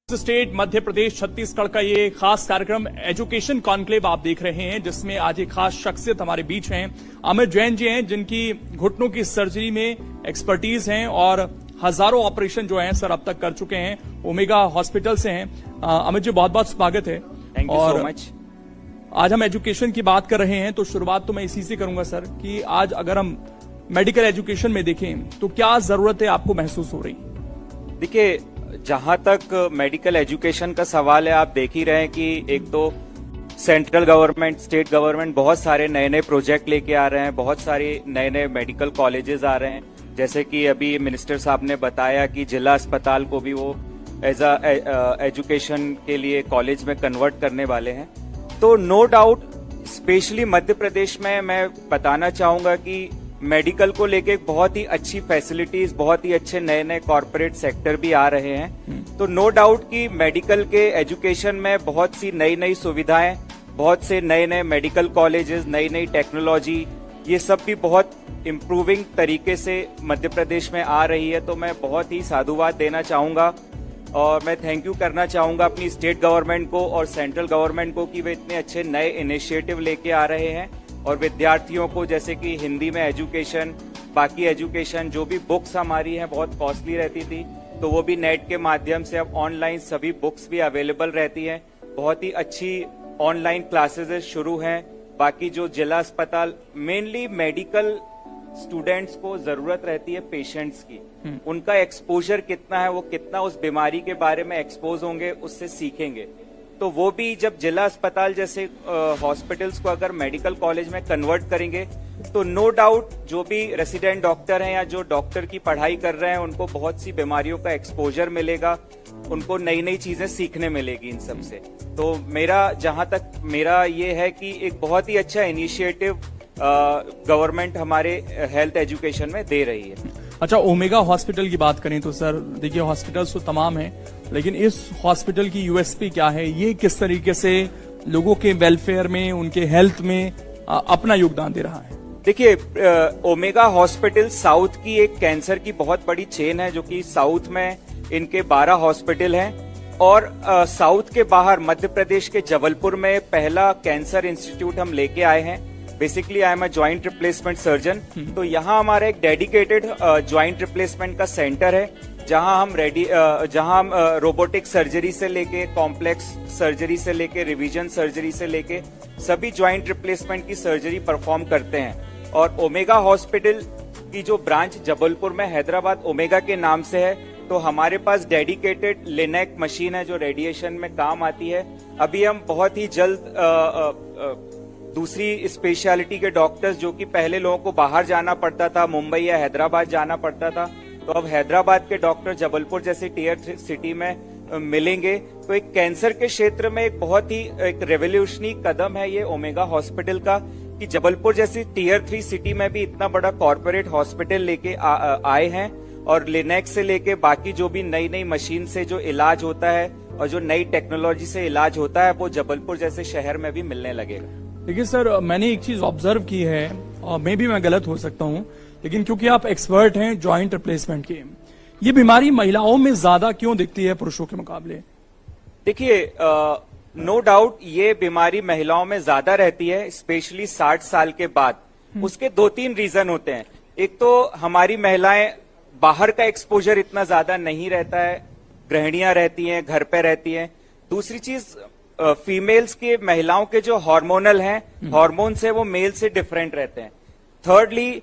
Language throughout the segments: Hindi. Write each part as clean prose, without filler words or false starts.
स्टेट मध्य प्रदेश छत्तीसगढ़ का ये खास कार्यक्रम एजुकेशन कॉन्क्लेव आप देख रहे हैं, जिसमें आज एक खास शख्सियत हमारे बीच हैं। अमित जैन जी हैं, जिनकी घुटनों की सर्जरी में एक्सपर्टीज हैं और हजारों ऑपरेशन जो हैं सर अब तक कर चुके हैं। ओमेगा हॉस्पिटल से हैं। अमित जी, बहुत बहुत स्वागत है। Thank you so much. आज हम एजुकेशन की बात कर रहे हैं, तो शुरुआत तो मैं इसी से करूंगा सर कि आज अगर हम मेडिकल एजुकेशन में देखें तो क्या जरूरतें आपको महसूस हो रही? देखिए, जहां तक मेडिकल एजुकेशन का सवाल है, आप देख ही रहे हैं कि एक तो सेंट्रल गवर्नमेंट, स्टेट गवर्नमेंट बहुत सारे नए नए प्रोजेक्ट लेके आ रहे हैं, बहुत सारे नए नए मेडिकल कॉलेजेस आ रहे हैं। जैसे कि अभी मिनिस्टर साहब ने बताया कि जिला अस्पताल को भी वो एज एजुकेशन के लिए कॉलेज में कन्वर्ट करने वाले हैं। तो no doubt, specially Madhya Pradesh में मैं बताना चाहूंगा कि मेडिकल को लेके बहुत ही अच्छी फैसिलिटीज, बहुत ही अच्छे नए नए कॉर्पोरेट सेक्टर भी आ रहे हैं। तो नो डाउट कि मेडिकल के एजुकेशन में बहुत सी नई नई सुविधाएं, बहुत से नए नए मेडिकल कॉलेजेस, नई नई टेक्नोलॉजी, ये सब भी बहुत इम्प्रूविंग तरीके से मध्य प्रदेश में आ रही है। तो मैं बहुत ही साधुवाद देना चाहूंगा और मैं थैंक यू करना चाहूंगा अपनी स्टेट गवर्नमेंट को और सेंट्रल गवर्नमेंट को कि वे इतने अच्छे नए इनिशिएटिव लेके आ रहे हैं और विद्यार्थियों को, जैसे कि हिंदी में एजुकेशन, बाकी एजुकेशन, जो भी बुक्स हमारी हैं बहुत कॉस्टली रहती थी, तो वो भी नेट के माध्यम से अब ऑनलाइन सभी बुक्स भी अवेलेबल रहती हैं। बहुत ही अच्छी ऑनलाइन क्लासेस शुरू हैं। बाकी जो जिला अस्पताल, मेनली मेडिकल स्टूडेंट्स को जरूरत रहती है पेशेंट्स की, उनका एक्सपोजर कितना है, वो कितना उस बीमारी के बारे में एक्सपोज होंगे, उससे सीखेंगे। तो वो भी जब जिला अस्पताल जैसे हॉस्पिटल्स को अगर मेडिकल कॉलेज में कन्वर्ट करेंगे तो नो डाउट जो भी रेसिडेंट डॉक्टर हैं या जो डॉक्टर की पढ़ाई कर रहे हैं उनको बहुत सी बीमारियों का एक्सपोजर मिलेगा, उनको नई नई चीजें सीखने मिलेगी इन सब से। तो जहां तक मेरा ये है कि एक बहुत ही अच्छा इनिशिएटिव गवर्नमेंट हमारे हेल्थ एजुकेशन में दे रही है। अच्छा, ओमेगा हॉस्पिटल की बात करें तो सर देखिए, हॉस्पिटल्स तो तमाम हैं, लेकिन इस हॉस्पिटल की यूएसपी क्या है? ये किस तरीके से लोगों के वेलफेयर में, उनके हेल्थ में अपना योगदान दे रहा है? देखिए, ओमेगा हॉस्पिटल साउथ की एक कैंसर की बहुत बड़ी चेन है, जो कि साउथ में इनके 12 हॉस्पिटल हैं और साउथ के बाहर मध्य प्रदेश के जबलपुर में पहला कैंसर इंस्टीट्यूट हम लेके आए हैं। Basically I am a joint replacement surgeon. तो यहाँ हमारा एक डेडिकेटेड जॉइंट रिप्लेसमेंट का सेंटर है, जहाँ हम रोबोटिक सर्जरी से लेके, कॉम्प्लेक्स सर्जरी से लेके, रिवीजन सर्जरी से लेके सभी जॉइंट रिप्लेसमेंट की सर्जरी परफॉर्म करते हैं। और ओमेगा हॉस्पिटल की जो ब्रांच जबलपुर में हैदराबाद ओमेगा के नाम से है, तो हमारे पास डेडिकेटेड लिनेक मशीन है जो रेडिएशन में काम आती है। अभी हम बहुत ही जल्द दूसरी स्पेशलिटी के डॉक्टर्स, जो कि पहले लोगों को बाहर जाना पड़ता था, मुंबई या हैदराबाद जाना पड़ता था, तो अब हैदराबाद के डॉक्टर जबलपुर जैसे टियर 3 सिटी में मिलेंगे। तो एक कैंसर के क्षेत्र में एक बहुत ही एक रेवोल्यूशनरी कदम है ये ओमेगा हॉस्पिटल का, कि जबलपुर जैसी टियर 3 सिटी में भी इतना बड़ा कॉर्पोरेट हॉस्पिटल लेके आए हैं और लिनेक्स से लेके बाकी जो भी नई नई मशीन से जो इलाज होता है और जो नई टेक्नोलॉजी से इलाज होता है, वो जबलपुर जैसे शहर में भी मिलने लगेगा। देखिए सर, मैंने एक चीज ऑब्जर्व की है, और मे भी मैं गलत हो सकता हूं, लेकिन क्योंकि आप एक्सपर्ट हैं जॉइंट रिप्लेसमेंट के, ये बीमारी महिलाओं में ज्यादा क्यों दिखती है पुरुषों के मुकाबले? देखिए, नो डाउट ये बीमारी महिलाओं में ज्यादा रहती है, स्पेशली 60 साल के बाद। उसके 2-3 रीजन होते हैं। एक तो हमारी महिलाएं बाहर का एक्सपोजर इतना ज्यादा नहीं रहता है, गृहिणियां रहती हैं, घर पे रहती हैं। दूसरी चीज, फीमेल्स के, महिलाओं के जो हार्मोनल हैं, हार्मोन्स है वो मेल से डिफरेंट रहते हैं। थर्डली,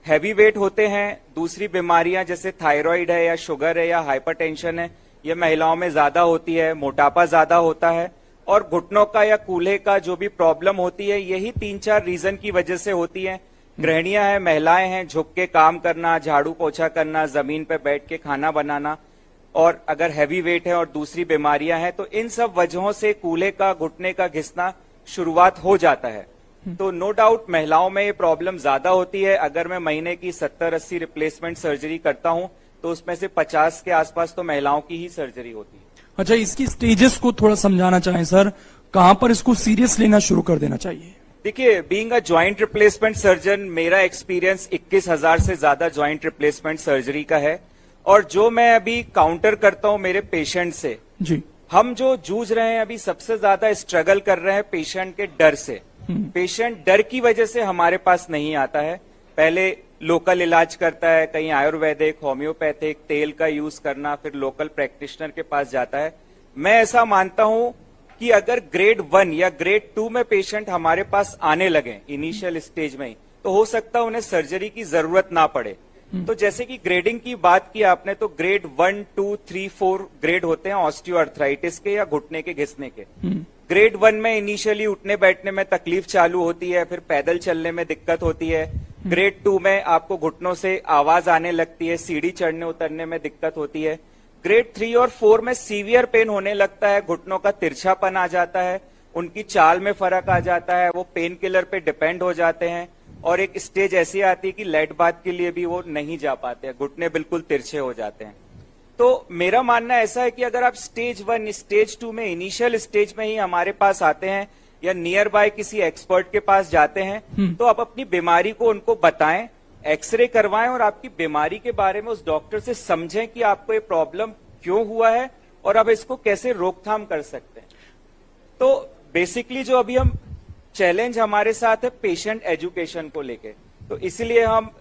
हैवी वेट होते हैं। दूसरी बीमारियां जैसे थायराइड है या शुगर है या हाइपरटेंशन है, ये महिलाओं में ज्यादा होती है। मोटापा ज्यादा होता है और घुटनों का या कूल्हे का जो भी प्रॉब्लम होती है, यही 3-4 रीजन की वजह से होती है। गृहिणियां हैं, महिलाएं हैं, झुक के काम करना, झाड़ू पोछा करना, जमीन पे बैठ के खाना बनाना, और अगर हैवी वेट है और दूसरी बीमारियां हैं, तो इन सब वजहों से कूल्हे का, घुटने का घिसना शुरुआत हो जाता है। तो नो डाउट महिलाओं में ये प्रॉब्लम ज्यादा होती है। अगर मैं महीने की 70-80 रिप्लेसमेंट सर्जरी करता हूं, तो उसमें से 50 के आसपास तो महिलाओं की ही सर्जरी होती है। अच्छा, इसकी स्टेजेस को थोड़ा समझाना चाहें सर, कहां पर इसको सीरियस लेना शुरू कर देना चाहिए? देखिए, being a joint replacement surgeon, मेरा एक्सपीरियंस 21,000 से ज्यादा जॉइंट रिप्लेसमेंट सर्जरी का है और जो मैं अभी काउंटर करता हूं मेरे पेशेंट से, जी, हम जो जूझ रहे हैं अभी सबसे ज्यादा स्ट्रगल कर रहे हैं पेशेंट के डर से। पेशेंट डर की वजह से हमारे पास नहीं आता है। पहले लोकल इलाज करता है, कहीं आयुर्वेदिक, होम्योपैथिक, तेल का यूज करना, फिर लोकल प्रैक्टिशनर के पास जाता है। मैं ऐसा मानता हूं कि अगर ग्रेड 1 या ग्रेड 2 में पेशेंट हमारे पास आने लगे इनिशियल स्टेज में ही, तो हो सकता है उन्हें सर्जरी की जरूरत ना पड़े। तो जैसे कि ग्रेडिंग की बात की आपने, तो ग्रेड 1, 2, 3, 4 ग्रेड होते हैं ऑस्टियोआर्थराइटिस के या घुटने के घिसने के। ग्रेड 1 में इनिशियली उठने बैठने में तकलीफ चालू होती है, फिर पैदल चलने में दिक्कत होती है। ग्रेड 2 में आपको घुटनों से आवाज आने लगती है, सीढ़ी चढ़ने उतरने में दिक्कत होती है। ग्रेड 3 और 4 में सीवियर पेन होने लगता है, घुटनों का तिरछापन आ जाता है, उनकी चाल में फर्क आ जाता है, वो पेन किलर पे डिपेंड हो जाते हैं, और एक स्टेज ऐसी आती है कि लेट बाथ के लिए भी वो नहीं जा पाते हैं, घुटने बिल्कुल तिरछे हो जाते हैं। तो मेरा मानना ऐसा है कि अगर आप स्टेज 1, स्टेज 2 में इनिशियल स्टेज में ही हमारे पास आते हैं या नियर बाय किसी एक्सपर्ट के पास जाते हैं, तो आप अपनी बीमारी को उनको बताएं, एक्सरे करवाएं और आपकी बीमारी के बारे में उस डॉक्टर से समझें कि आपको ये प्रॉब्लम क्यों हुआ है और आप इसको कैसे रोकथाम कर सकते हैं। तो बेसिकली जो अभी हम चैलेंज हमारे साथ है पेशेंट एजुकेशन को लेके, तो इसलिए हम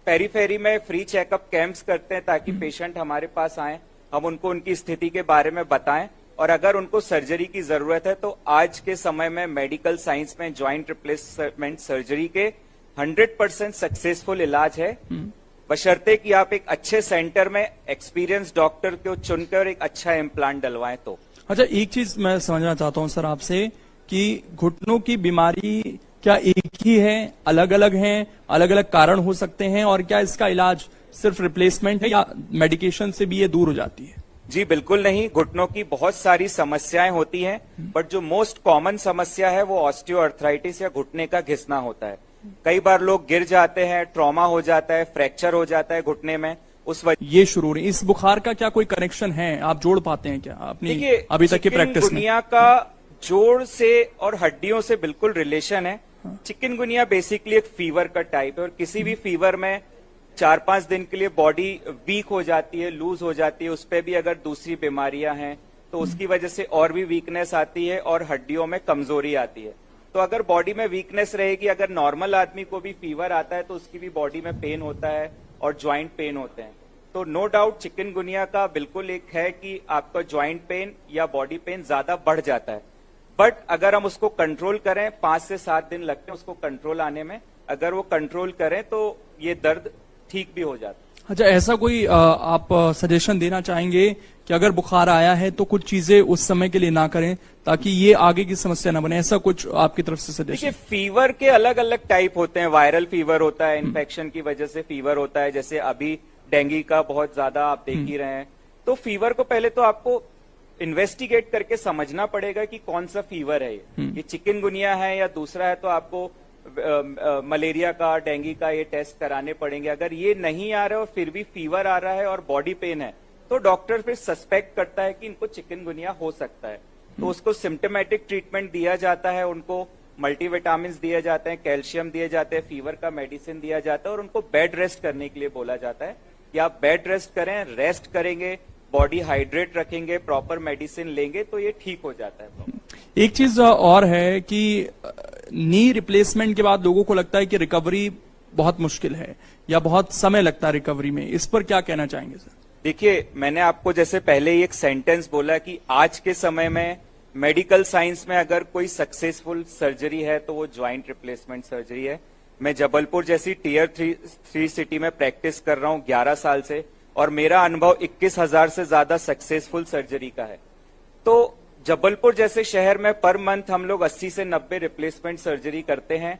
पेरीफेरी में फ्री चेकअप कैंप्स करते हैं ताकि पेशेंट हमारे पास आए, हम उनको उनकी स्थिति के बारे में बताएं, और अगर उनको सर्जरी की जरूरत है तो आज के समय में मेडिकल साइंस में जॉइंट रिप्लेसमेंट सर्जरी के 100% सक्सेसफुल इलाज है, बशर्ते कि आप एक अच्छे सेंटर में एक्सपीरियंस डॉक्टर को चुनकर एक अच्छा इम्प्लांट डलवाएं। तो अच्छा, एक चीज मैं समझना चाहता हूं सर आपसे कि घुटनों की बीमारी क्या एक ही है, अलग अलग हैं, अलग अलग कारण हो सकते हैं, और क्या इसका इलाज सिर्फ रिप्लेसमेंट है या मेडिकेशन से भी ये दूर हो जाती है? जी बिल्कुल नहीं, घुटनों की बहुत सारी समस्याएं होती हैं, बट जो मोस्ट कॉमन समस्या है वो ऑस्टियोआर्थराइटिस या घुटने का घिसना होता है। कई बार लोग गिर जाते हैं, ट्रॉमा हो जाता है, फ्रैक्चर हो जाता है घुटने में, उस वजह ये शुरू रही। इस बुखार का क्या कोई कनेक्शन है, आप जोड़ पाते हैं क्या अपनी अभी तक की प्रैक्टिस में? चिकनगुनिया का जोड़ से और हड्डियों से बिल्कुल रिलेशन है। चिकनगुनिया बेसिकली एक फीवर का टाइप है, और किसी भी फीवर में 4-5 दिन के लिए बॉडी वीक हो जाती है, लूज हो जाती है, उस पर भी अगर दूसरी बीमारियां हैं तो उसकी वजह से और भी वीकनेस आती है और हड्डियों में कमजोरी आती है। तो अगर बॉडी में वीकनेस रहेगी, अगर नॉर्मल आदमी को भी फीवर आता है तो उसकी भी बॉडी में पेन होता है और ज्वाइंट पेन होते हैं। तो नो डाउट चिकनगुनिया का बिल्कुल एक है कि आपका ज्वाइंट पेन या बॉडी पेन ज्यादा बढ़ जाता है, बट अगर हम उसको कंट्रोल करें, 5 से 7 दिन लगते हैं उसको कंट्रोल आने में, अगर वो कंट्रोल करें तो ये दर्द ठीक भी हो जाता है। अच्छा, ऐसा कोई आप सजेशन देना चाहेंगे कि अगर बुखार आया है तो कुछ चीजें उस समय के लिए ना करें ताकि ये आगे की समस्या ना बने, ऐसा कुछ आपकी तरफ से सजेशन? देखिए, फीवर के अलग अलग टाइप होते हैं, वायरल फीवर होता है, इन्फेक्शन की वजह से फीवर होता है, जैसे अभी डेंगू का बहुत ज्यादा आप देख ही रहे हैं। तो फीवर को पहले तो आपको इन्वेस्टिगेट करके समझना पड़ेगा कि कौन सा फीवर है, ये चिकनगुनिया है या दूसरा है, तो आपको मलेरिया का, डेंगू का ये टेस्ट कराने पड़ेंगे। अगर ये नहीं आ रहा है और फिर भी फीवर आ रहा है और बॉडी पेन है, तो डॉक्टर फिर सस्पेक्ट करता है कि इनको चिकनगुनिया हो सकता है, तो उसको सिम्टोमेटिक ट्रीटमेंट दिया जाता है, उनको मल्टीविटामिन दिए जाते हैं, कैल्शियम दिए जाते हैं, फीवर का मेडिसिन दिया जाता है, और उनको बेड रेस्ट करने के लिए बोला जाता है कि आप बेड रेस्ट करें, रेस्ट करेंगे, बॉडी हाइड्रेट रखेंगे, प्रॉपर मेडिसिन लेंगे तो ये ठीक हो जाता है। एक चीज और है कि नी रिप्लेसमेंट के बाद लोगों को लगता है कि रिकवरी बहुत मुश्किल है या बहुत समय लगता है रिकवरी में, इस पर क्या कहना चाहेंगे सर? देखिए, मैंने आपको जैसे पहले ही एक सेंटेंस बोला कि आज के समय में मेडिकल साइंस में अगर कोई सक्सेसफुल सर्जरी है तो वो ज्वाइंट रिप्लेसमेंट सर्जरी है। मैं जबलपुर जैसी टियर 3 सिटी में प्रैक्टिस कर रहा हूं 11 साल से, और मेरा अनुभव 21,000 से ज्यादा सक्सेसफुल सर्जरी का है। तो जबलपुर जैसे शहर में पर मंथ हम लोग 80 से 90 रिप्लेसमेंट सर्जरी करते हैं,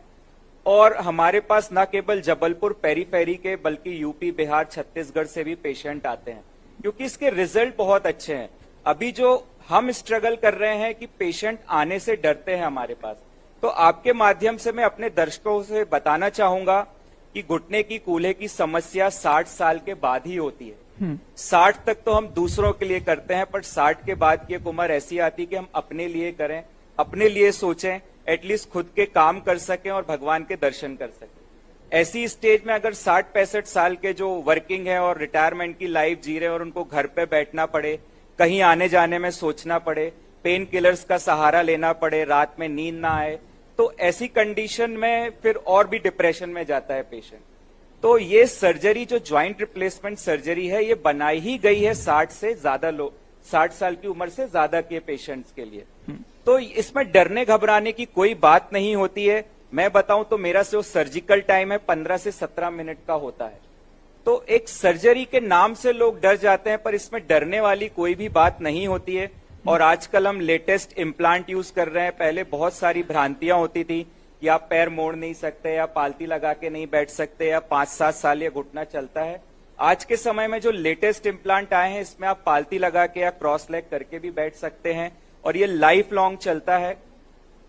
और हमारे पास न केवल जबलपुर पेरीफेरी के बल्कि यूपी, बिहार, छत्तीसगढ़ से भी पेशेंट आते हैं, क्योंकि इसके रिजल्ट बहुत अच्छे हैं। अभी जो हम स्ट्रगल कर रहे हैं कि पेशेंट आने से डरते हैं हमारे पास, तो आपके माध्यम से मैं अपने दर्शकों से बताना चाहूंगा कि घुटने की कूल्हे की समस्या 60 साल के बाद ही होती है। 60 तक तो हम दूसरों के लिए करते हैं, पर 60 के बाद की एक उम्र ऐसी आती है कि हम अपने लिए करें, अपने लिए सोचें, एटलीस्ट खुद के काम कर सकें और भगवान के दर्शन कर सकें। ऐसी स्टेज में अगर 60-65 साल के जो वर्किंग है और रिटायरमेंट की लाइफ जी रहे हैं और उनको घर पे बैठना पड़े, कहीं आने जाने में सोचना पड़े, पेन किलर्स का सहारा लेना पड़े, रात में नींद ना आए, तो ऐसी कंडीशन में फिर और भी डिप्रेशन में जाता है पेशेंट। तो ये सर्जरी जो ज्वाइंट रिप्लेसमेंट सर्जरी है, ये बनाई ही गई है 60 साल की उम्र से ज्यादा के पेशेंट्स के लिए। तो इसमें डरने घबराने की कोई बात नहीं होती है। मैं बताऊं तो मेरा जो सर्जिकल टाइम है 15 से 17 मिनट का होता है। तो एक सर्जरी के नाम से लोग डर जाते हैं, पर इसमें डरने वाली कोई भी बात नहीं होती है। और आजकल हम लेटेस्ट इम्प्लांट यूज कर रहे हैं। पहले बहुत सारी भ्रांतियां होती थी कि आप पैर मोड़ नहीं सकते, या पालती लगा के नहीं बैठ सकते, या 5-7 साल ये घुटना चलता है। आज के समय में जो लेटेस्ट इम्प्लांट आए हैं, इसमें आप पालती लगा के या क्रॉस लेग करके भी बैठ सकते हैं, और ये लाइफ लॉन्ग चलता है।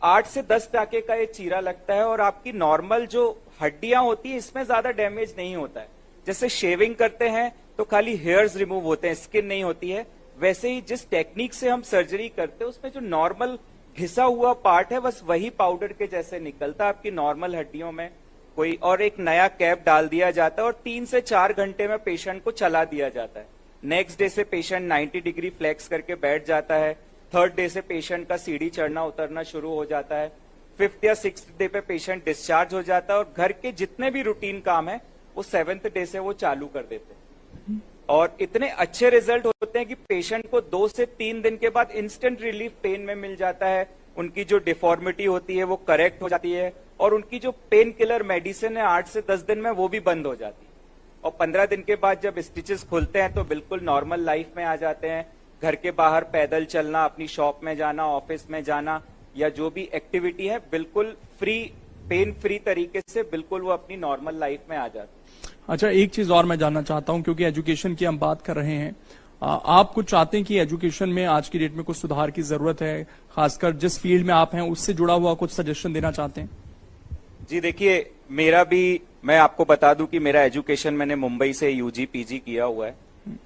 8 से 10 टाके का ये चीरा लगता है, और आपकी नॉर्मल जो हड्डियां होती है इसमें ज्यादा डैमेज नहीं होता है। जैसे शेविंग करते हैं तो खाली हेयर्स रिमूव होते हैं, स्किन नहीं होती है, वैसे ही जिस टेक्निक से हम सर्जरी करते हैं उसमें जो नॉर्मल घिसा हुआ पार्ट है बस वही पाउडर के जैसे निकलता है आपकी नॉर्मल हड्डियों में कोई, और एक नया कैप डाल दिया जाता है और 3 से 4 घंटे में पेशेंट को चला दिया जाता है। नेक्स्ट डे से पेशेंट 90 डिग्री फ्लेक्स करके बैठ जाता है। 3rd डे से पेशेंट का सीढ़ी चढ़ना उतरना शुरू हो जाता है। 5th या 6th डे पे पेशेंट डिस्चार्ज हो जाता है, और घर के जितने भी रूटीन काम है वो 7th डे से वो चालू कर देते हैं। और इतने अच्छे रिजल्ट होते हैं कि पेशेंट को 2 से 3 दिन के बाद इंस्टेंट रिलीफ पेन में मिल जाता है। उनकी जो डिफॉर्मिटी होती है वो करेक्ट हो जाती है, और उनकी जो पेन किलर मेडिसिन है 8 से 10 दिन में वो भी बंद हो जाती है। और 15 दिन के बाद जब स्टिचेस खुलते हैं तो बिल्कुल नॉर्मल लाइफ में आ जाते हैं। घर के बाहर पैदल चलना, अपनी शॉप में जाना, ऑफिस में जाना, या जो भी एक्टिविटी है बिल्कुल फ्री, पेन फ्री तरीके से बिल्कुल वो अपनी नॉर्मल लाइफ में आ जाते हैं। अच्छा, एक चीज और मैं जानना चाहता हूं, क्योंकि एजुकेशन की हम बात कर रहे हैं, आप कुछ चाहते हैं कि एजुकेशन में आज की डेट में कुछ सुधार की जरूरत है, खासकर जिस फील्ड में आप हैं उससे जुड़ा हुआ कुछ सजेशन देना चाहते हैं? जी देखिए, मैं आपको बता दूं कि मेरा एजुकेशन मैंने मुंबई से यूजी पीजी किया हुआ है,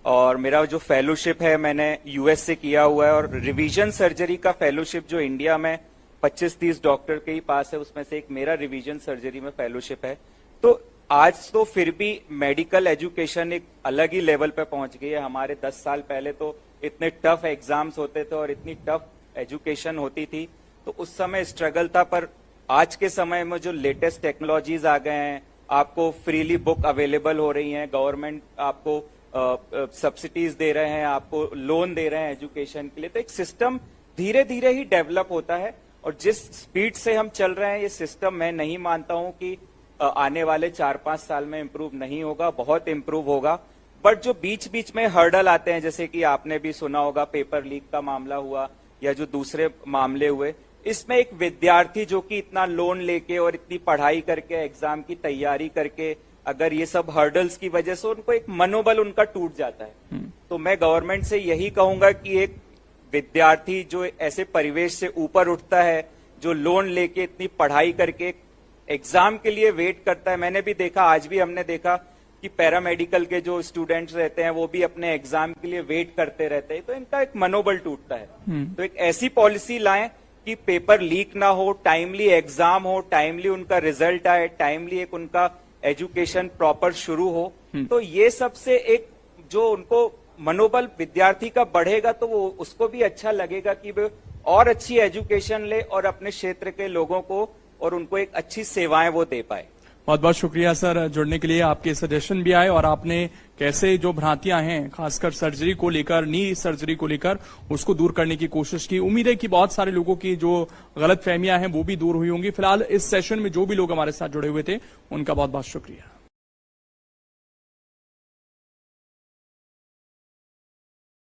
और मेरा जो फेलोशिप है मैंने यूएस से किया हुआ है, और रिवीजन सर्जरी का फेलोशिप जो इंडिया में 25-30 डॉक्टर के ही पास है, उसमें से एक मेरा रिवीजन सर्जरी में फेलोशिप है। तो आज तो फिर भी मेडिकल एजुकेशन एक अलग ही लेवल पे पहुंच गई है। हमारे 10 साल पहले तो इतने टफ एग्जाम्स होते थे और इतनी टफ एजुकेशन होती थी, तो उस समय स्ट्रगल था। पर आज के समय में जो लेटेस्ट टेक्नोलॉजीज आ गए हैं, आपको फ्रीली बुक अवेलेबल हो रही हैं, गवर्नमेंट आपको सब्सिडीज दे रहे हैं, आपको लोन दे रहे हैं एजुकेशन के लिए, तो एक सिस्टम धीरे धीरे ही डेवलप होता है। और जिस स्पीड से हम चल रहे हैं ये सिस्टम, मैं नहीं मानता हूं कि आने वाले 4-5 साल में इंप्रूव नहीं होगा, बहुत इंप्रूव होगा। बट जो बीच बीच में हर्डल आते हैं, जैसे कि आपने भी सुना होगा पेपर लीक का मामला हुआ, या जो दूसरे मामले हुए, इसमें एक विद्यार्थी जो कि इतना लोन लेके और इतनी पढ़ाई करके एग्जाम की तैयारी करके, अगर ये सब हर्डल्स की वजह से उनको एक मनोबल उनका टूट जाता है। तो मैं गवर्नमेंट से यही कहूंगा कि एक विद्यार्थी जो ऐसे परिवेश से ऊपर उठता है, जो लोन लेके इतनी पढ़ाई करके एग्जाम के लिए वेट करता है, मैंने भी देखा, आज भी हमने देखा कि पैरामेडिकल के जो स्टूडेंट्स रहते हैं वो भी अपने एग्जाम के लिए वेट करते रहते हैं, तो इनका एक मनोबल टूटता है। तो एक ऐसी पॉलिसी लाएं कि पेपर लीक ना हो, टाइमली एग्जाम हो, टाइमली उनका रिजल्ट आए, टाइमली एक उनका एजुकेशन प्रॉपर शुरू हो। तो ये सबसे एक जो उनको मनोबल विद्यार्थी का बढ़ेगा, तो वो उसको भी अच्छा लगेगा कि वो और अच्छी एजुकेशन ले और अपने क्षेत्र के लोगों को और उनको एक अच्छी सेवाएं वो दे पाए। बहुत बहुत शुक्रिया सर जुड़ने के लिए। आपके सजेशन भी आए और आपने कैसे जो भ्रांतियां हैं खासकर सर्जरी को लेकर, नी सर्जरी को लेकर, उसको दूर करने की कोशिश की। उम्मीद है कि बहुत सारे लोगों की जो गलत फहमियां हैं वो भी दूर हुई होंगी। फिलहाल इस सेशन में जो भी लोग हमारे साथ जुड़े हुए थे उनका बहुत बहुत शुक्रिया।